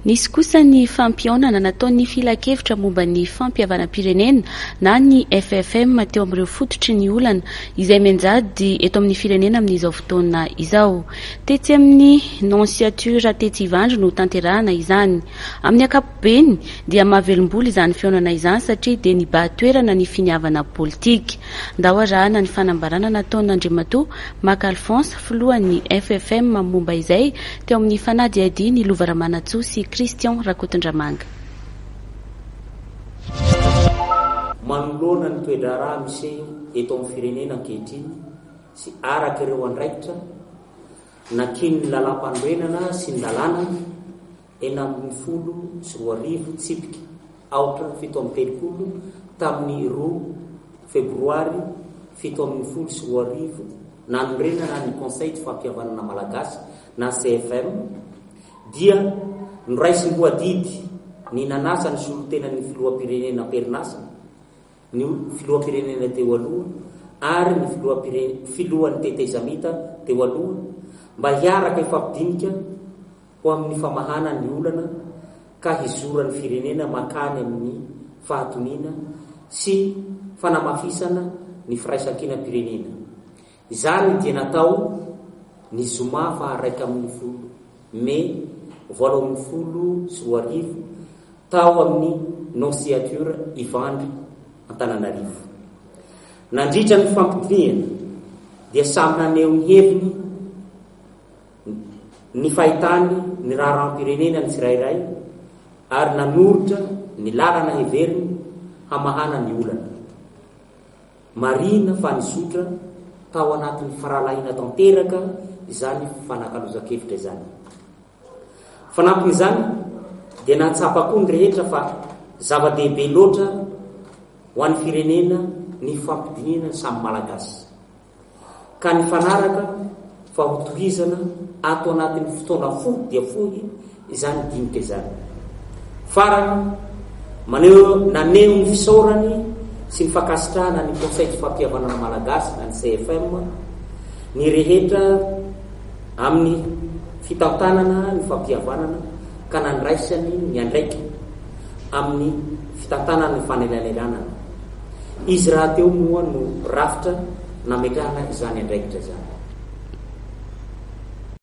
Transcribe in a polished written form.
Nisy kosa ny fampihaonana nataon'ny filankevitra momba ny fampihavanam-pirenena na ny FFM teo amin'ireo fototry ny olana izay mianjady eto amin'ny firenena amin'izao fotoana izao. Tetsy amin'ny Nonciature Tetsy Ivandry no tanterahina izany. Amin'ny ankapobeny dia mahavelombolo izany fihaonana izany satria dia nibahan-toerana ny finiavana politika. Ndao arahina ny fanambarana nataon'Atoa Maka Alphonse filohan'ny FFM momba izay teo amin'ny fanadiady ny lovaramana-tsoa sy Kristian Rakotondramanga. Manoloana ny toedraraha misy eto amin'ny firenena ankehitriny sy araka ireo andraikitra nakiny ny lalam-pandroenana sy ny lalàna 40 tsipika aotra 7 tamin'ny 2 febroary 7 nanondrenana ny conseil de fampihavanana malagasy na CFM dia noraisy loadidy ny nanasa ny solotena ny filohampirenena perinasa ny filohampirenena teo aloha ary ny filohan'ny tetezamita teo aloha mba hiaraka ifampidinika ho amin'ny famahana ny olana ka hizoran'ny firenena makany amin'ny fahatonina sy fanamafisana ny firaisan-kina-pirenena. Izany dia natao ny zoma fa 1 Mei 2020 tao amin'ny Nonciature Ivandry Antananarivo. Nandritra ny fampidiniana dia samy naneho ny heviny ny fahitany ny raharam-pirenena ny tsirairay ary nanorotra ny lalana heveriny hamahana ny olana. Marina fa nisotra tao anatin'ny faralahina tanteraka izany fanakalozan-kevitra izany. Fanampin'izany dia natsapa koa ny rehetra fa zava-dehibe loatra ho an'ny firenena ny fampidiniana samy malagasy ka ny fanaraka fa hotohizana ato anatin'ny fotoana fohy dia fohy izany dinika izany. Farany naneho ny fisaorany sy ny fakasitrahana ny conseil de fampihavanana malagasy na ny CFM ny rehetra amin'ny fitantanana ny fampihavanana ka nandraisany ny andraiky amin'ny fitantanana ny fanelanelanana. Izy raha teo moa no rafitra nametrahana izany andraikitra izany.